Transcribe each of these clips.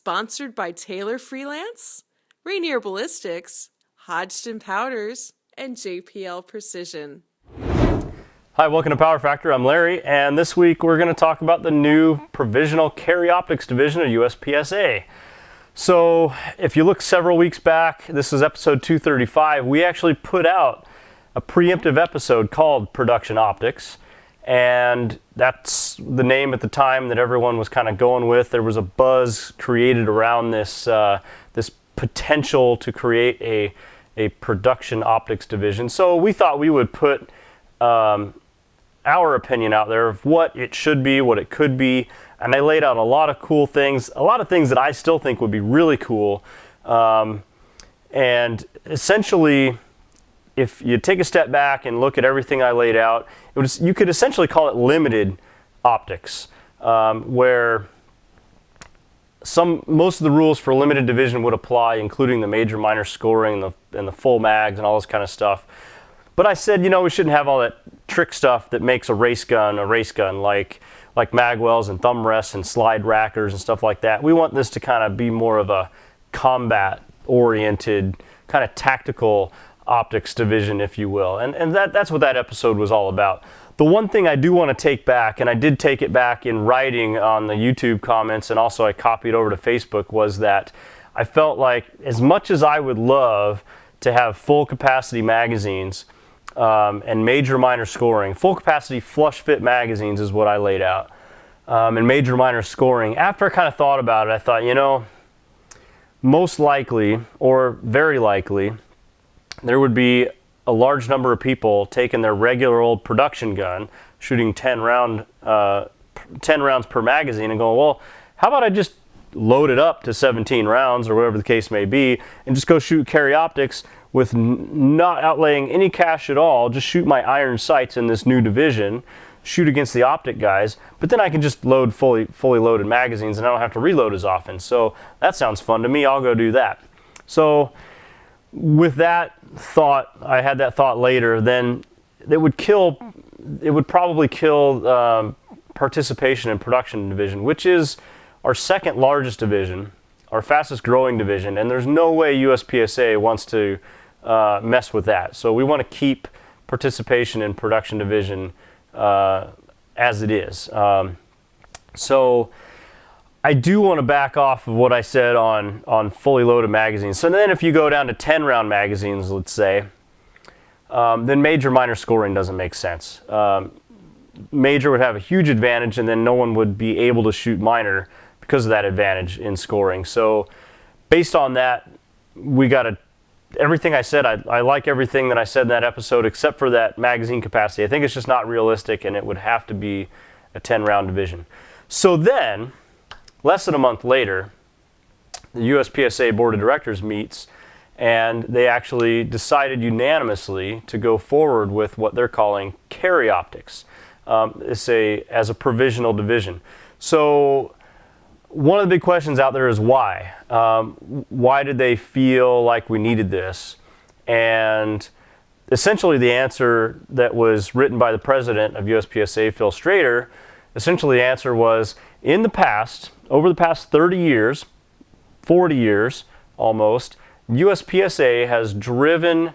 Sponsored by Taylor Freelance, Rainier Ballistics, Hodgson Powders, and JPL Precision. Hi, welcome to Power Factor. I'm Larry, and this week we're going to talk about the new Provisional Carry Optics Division of USPSA. So, if you look several weeks back, this is episode 235, we actually put out a preemptive episode called Production Optics, and that's the name at the time that everyone was kind of going with. There was a buzz created around this this potential to create a production optics division. So we thought we would put our opinion out there of what it should be, what it could be, and I laid out a lot of cool things, a lot of things that I still think would be really cool. And essentially, if you take a step back and look at everything I laid out, you could essentially call it limited optics, where most of the rules for limited division would apply, including the major minor scoring and the full mags and all this kind of stuff. But I said, we shouldn't have all that trick stuff that makes a race gun, like mag wells and thumb rests and slide rackers and stuff like that. We want this to kind of be more of a combat-oriented, kind of tactical optics division, if you will. And that's what that episode was all about. The one thing I do want to take back, and I did take it back in writing on the YouTube comments, and also I copied over to Facebook, was that I felt like as much as I would love to have full capacity magazines, and major minor scoring. Full capacity flush fit magazines is what I laid out. And major minor scoring. After I kind of thought about it, I thought, most likely, or very likely, there would be a large number of people taking their regular old production gun, shooting 10 rounds per magazine, and going, well, how about I just load it up to 17 rounds, or whatever the case may be, and just go shoot carry optics with not outlaying any cash at all, just shoot my iron sights in this new division, shoot against the optic guys, but then I can just load fully loaded magazines and I don't have to reload as often. So that sounds fun to me, I'll go do that. So with that thought, I had that thought later, then it would probably kill participation in production division, which is our second largest division, our fastest growing division, and there's no way USPSA wants to mess with that. So we want to keep participation in production division as it is. So I do want to back off of what I said on fully loaded magazines. So then if you go down to 10 round magazines, let's say, then major minor scoring doesn't make sense. Major would have a huge advantage, and then no one would be able to shoot minor because of that advantage in scoring. So based on that, everything I said, I like everything that I said in that episode except for that magazine capacity. I think it's just not realistic, and it would have to be a 10 round division. So then, less than a month later, the USPSA Board of Directors meets, and they actually decided unanimously to go forward with what they're calling carry optics as a provisional division. So one of the big questions out there is why? Why did they feel like we needed this? And essentially the answer that was written by the president of USPSA, Phil Strader, essentially the answer was, in the past, over the past 30 years, 40 years almost, USPSA has driven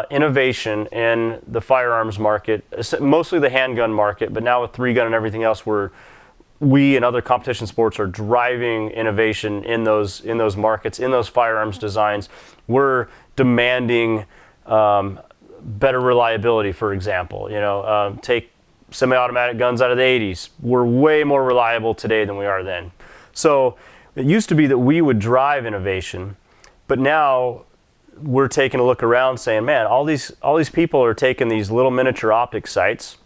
innovation in the firearms market, mostly the handgun market, but now with 3-gun and everything else, we and other competition sports are driving innovation in those markets, in those firearms designs. We're demanding better reliability, for example. Take semi-automatic guns out of the 80s. We're way more reliable today than we are then. So it used to be that we would drive innovation, but now we're taking a look around saying, man, all these people are taking these little miniature optic sights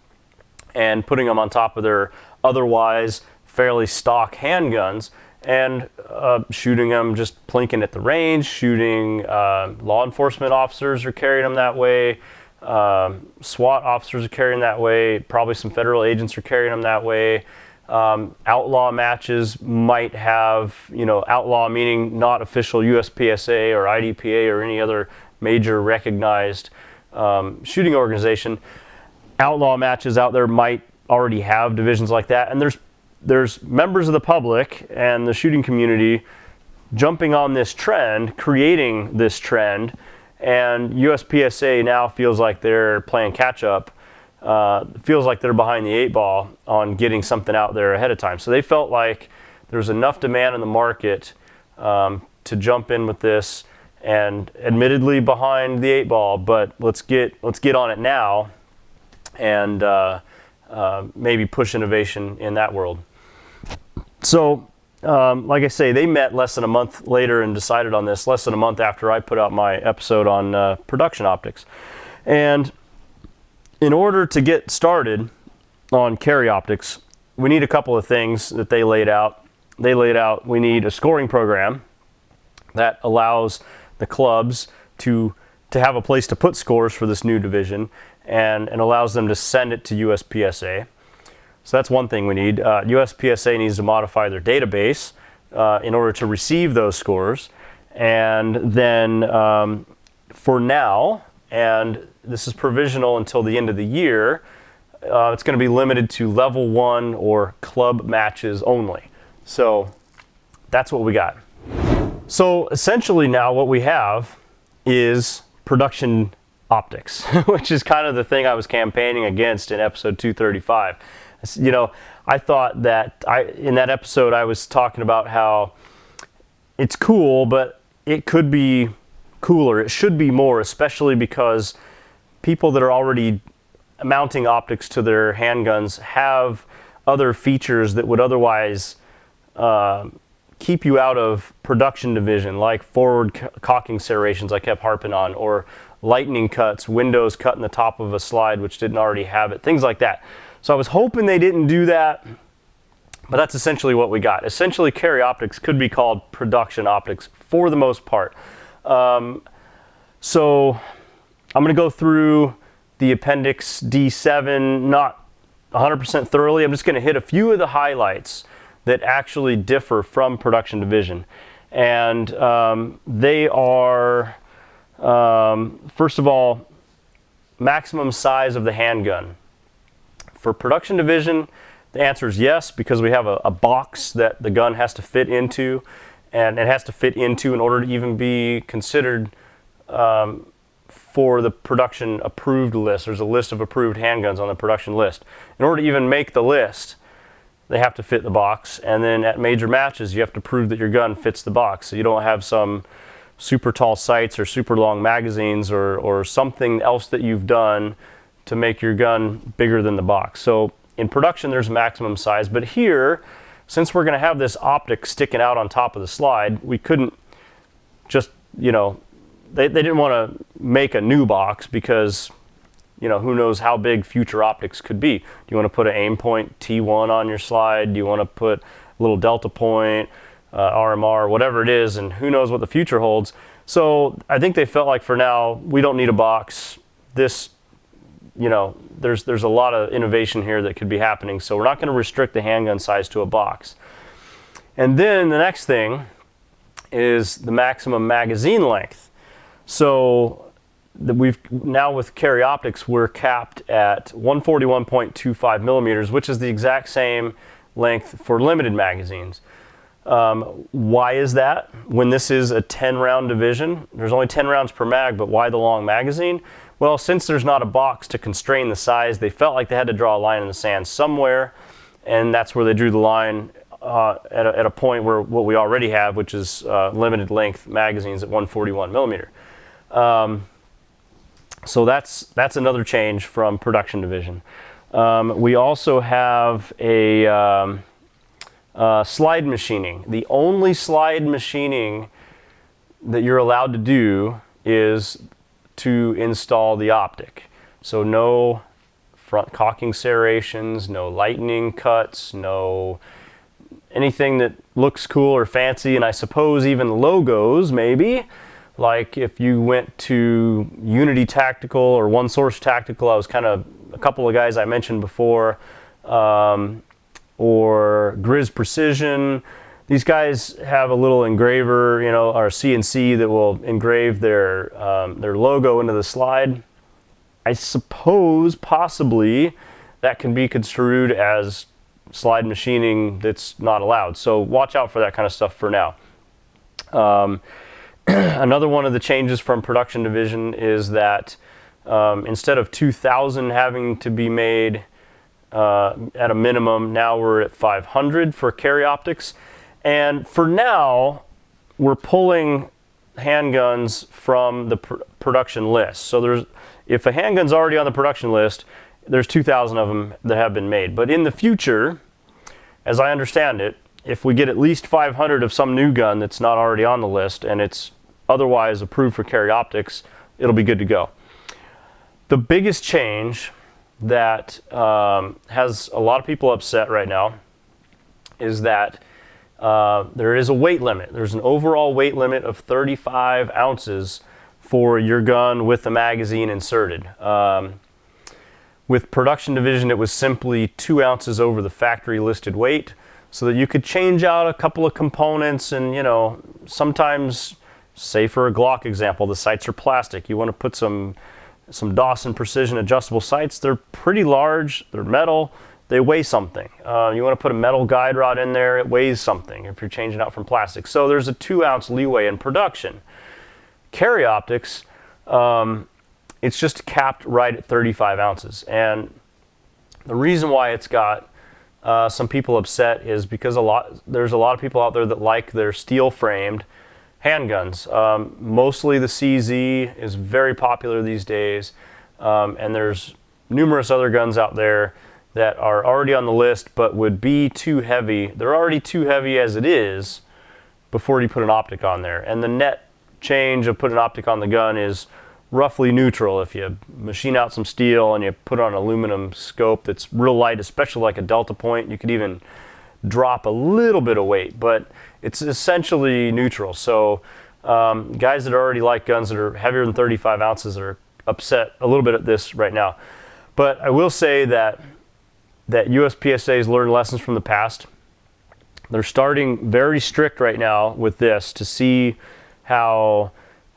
and putting them on top of their otherwise fairly stock handguns and shooting them, just plinking at the range, shooting law enforcement officers are carrying them that way, SWAT officers are carrying that way, probably some federal agents are carrying them that way. Outlaw matches might have, outlaw meaning not official USPSA or IDPA or any other major recognized shooting organization. Outlaw matches out there might already have divisions like that, and there's there's members of the public and the shooting community jumping on this trend, creating this trend, and USPSA now feels like they're playing catch up. Feels like they're behind the 8 ball on getting something out there ahead of time. So they felt like there's enough demand in the market to jump in with this, and admittedly behind the 8 ball, but let's get on it now and maybe push innovation in that world. So like I say, they met less than a month later and decided on this less than a month after I put out my episode on production optics. And in order to get started on carry optics, we need a couple of things that they laid out. We need a scoring program that allows the clubs to have a place to put scores for this new division, and allows them to send it to USPSA. So that's one thing we need. USPSA needs to modify their database in order to receive those scores. And then for now, and this is provisional until the end of the year, it's going to be limited to level 1 or club matches only. So that's what we got. So essentially now what we have is production optics, which is kind of the thing I was campaigning against in episode 235. You know, I thought that in that episode I was talking about how it's cool, but it could be cooler. It should be more, especially because people that are already mounting optics to their handguns have other features that would otherwise keep you out of production division, like forward cocking serrations I kept harping on, or lightning cuts, windows cut in the top of a slide which didn't already have it, things like that. So I was hoping they didn't do that, but that's essentially what we got. Essentially, carry optics could be called production optics for the most part. So I'm going to go through the Appendix D7, not 100% thoroughly. I'm just going to hit a few of the highlights that actually differ from production division. And they are, first of all, maximum size of the handgun. For production division, the answer is yes, because we have a box that the gun has to fit into, and it has to fit into in order to even be considered for the production approved list. There's a list of approved handguns on the production list. In order to even make the list, they have to fit the box, and then at major matches you have to prove that your gun fits the box, so you don't have some super tall sights or super long magazines or something else that you've done to make your gun bigger than the box. So in production there's maximum size, but here, since we're going to have this optic sticking out on top of the slide, we couldn't just, you know, they didn't want to make a new box because, you know, who knows how big future optics could be. Do you want to put an aim point T1 on your slide? Do you want to put a little delta point, RMR, whatever it is, and who knows what the future holds. So I think they felt like for now, we don't need a box. This, you know, there's a lot of innovation here that could be happening, so we're not going to restrict the handgun size to a box. And then the next thing is the maximum magazine length. So we've now, with carry optics, we're capped at 141.25 millimeters, which is the exact same length for limited magazines. Why is that? When this is a 10-round division, there's only 10 rounds per mag, but why the long magazine? Well, since there's not a box to constrain the size, they felt like they had to draw a line in the sand somewhere, and that's where they drew the line at a point where what we already have, which is limited length magazines at 141 millimeter. So that's another change from production division. We also have a slide machining. The only slide machining that you're allowed to do is to install the optic. So no front cocking serrations, no lightning cuts, no anything that looks cool or fancy, and I suppose even logos maybe. Like if you went to Unity Tactical or One Source Tactical, I was kind of a couple of guys I mentioned before, or Grizz Precision. These guys have a little engraver, you know, or CNC that will engrave their logo into the slide. I suppose possibly that can be construed as slide machining that's not allowed. So watch out for that kind of stuff for now. Another one of the changes from production division is that instead of 2,000 having to be made at a minimum, now we're at 500 for carry optics. And for now, we're pulling handguns from the production list. So if a handgun's already on the production list, there's 2,000 of them that have been made. But in the future, as I understand it, if we get at least 500 of some new gun that's not already on the list and it's otherwise approved for carry optics, it'll be good to go. The biggest change that has a lot of people upset right now is that there is a weight limit. There's an overall weight limit of 35 ounces for your gun with the magazine inserted. With production division, it was simply 2 ounces over the factory listed weight, so that you could change out a couple of components. And sometimes, say for a Glock example, the sights are plastic. You want to put some Dawson precision adjustable sights. They're pretty large, they're metal, they weigh something. You want to put a metal guide rod in there, it weighs something if you're changing out from plastic. So there's a 2 ounce leeway in production. Carry optics, it's just capped right at 35 ounces. And the reason why it's got some people upset is because there's a lot of people out there that like their steel framed handguns. Mostly the CZ is very popular these days, and there's numerous other guns out there that are already on the list but would be too heavy. They're already too heavy as it is before you put an optic on there. And the net change of putting an optic on the gun is roughly neutral. If you machine out some steel and you put on an aluminum scope that's real light, especially like a Delta Point, you could even drop a little bit of weight, but it's essentially neutral. So guys that already like guns that are heavier than 35 ounces are upset a little bit at this right now. But I will say that USPSA has learned lessons from the past. They're starting very strict right now with this to see how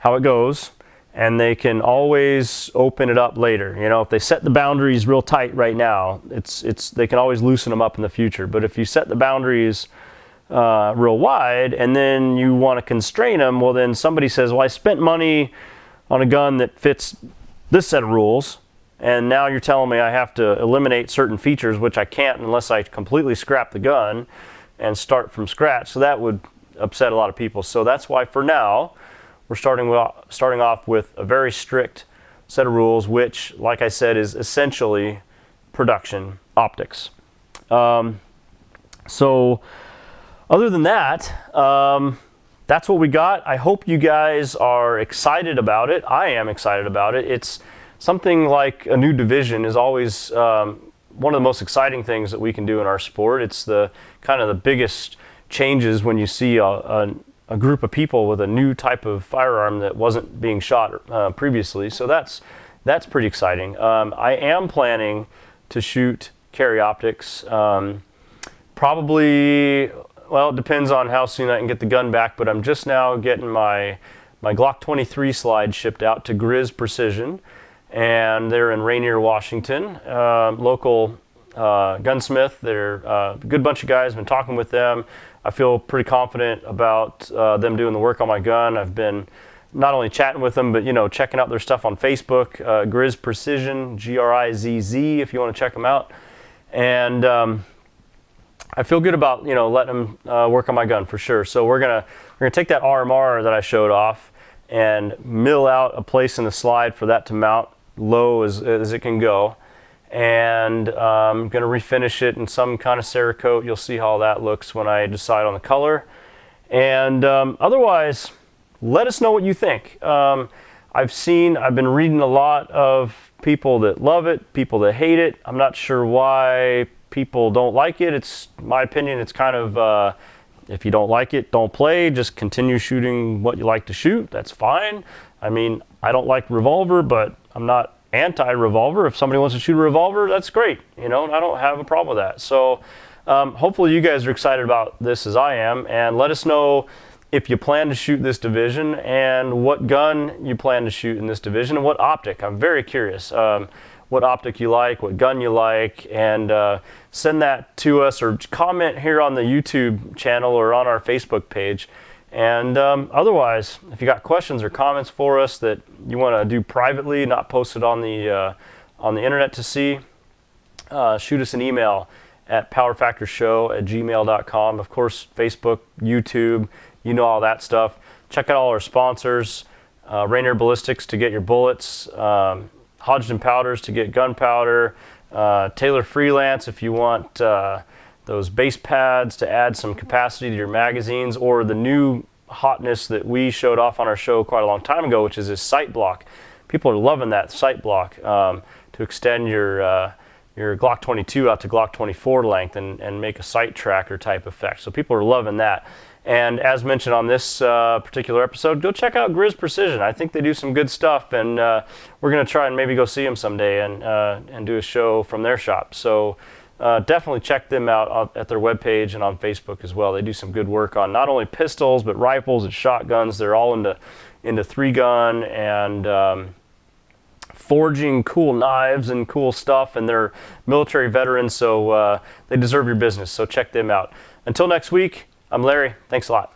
it goes, and they can always open it up later. If they set the boundaries real tight right now, they can always loosen them up in the future. But if you set the boundaries real wide and then you want to constrain them, well, then somebody says, well, I spent money on a gun that fits this set of rules, and now you're telling me I have to eliminate certain features, which I can't unless I completely scrap the gun and start from scratch. So that would upset a lot of people. So that's why for now we're starting off with a very strict set of rules, which, like I said, is essentially production optics. So other than that, that's what we got. I hope you guys are excited about it. I am excited about it. It's something like a new division is always one of the most exciting things that we can do in our sport. It's the kind of the biggest changes when you see a group of people with a new type of firearm that wasn't being shot previously. So that's pretty exciting. I am planning to shoot carry optics. Probably, well, it depends on how soon I can get the gun back, but I'm just now getting my Glock 23 slide shipped out to Grizz Precision, and they're in Rainier, Washington. Local gunsmith. They're a good bunch of guys. Been talking with them. I feel pretty confident about them doing the work on my gun. I've been not only chatting with them, but checking out their stuff on Facebook. Grizz Precision, Grizz, if you want to check them out. And I feel good about letting them work on my gun for sure. So we're gonna take that RMR that I showed off and mill out a place in the slide for that to mount low as it can go. And I'm going to refinish it in some kind of Cerakote. You'll see how that looks when I decide on the color. And otherwise, let us know what you think. I've been reading a lot of people that love it, people that hate it. I'm not sure why people don't like it. It's my opinion. It's kind of, if you don't like it, don't play. Just continue shooting what you like to shoot. That's fine. I mean, I don't like revolver, but I'm not anti-revolver. If somebody wants to shoot a revolver, that's great. I don't have a problem with that. So hopefully you guys are excited about this as I am, and let us know if you plan to shoot this division and what gun you plan to shoot in this division and what optic. I'm very curious. what optic you like, what gun you like, and send that to us or comment here on the YouTube channel or on our Facebook page. And otherwise, if you got questions or comments for us that you want to do privately, not posted on the internet to see, shoot us an email at powerfactorshow@gmail.com. Of course, Facebook, YouTube, you know all that stuff. Check out all our sponsors, Rainier Ballistics to get your bullets, Hodgdon Powders to get gunpowder, Taylor Freelance if you want those base pads to add some capacity to your magazines, or the new hotness that we showed off on our show quite a long time ago, which is this sight block. People are loving that sight block to extend your Glock 22 out to Glock 24 length and make a sight tracker type effect. So people are loving that. And as mentioned on this particular episode, go check out Grizz Precision. I think they do some good stuff, and we're going to try and maybe go see them someday and do a show from their shop. So definitely check them out at their webpage and on Facebook as well. They do some good work on not only pistols, but rifles and shotguns. They're all into 3-gun and forging cool knives and cool stuff, and they're military veterans, so they deserve your business. So check them out. Until next week, I'm Larry. Thanks a lot.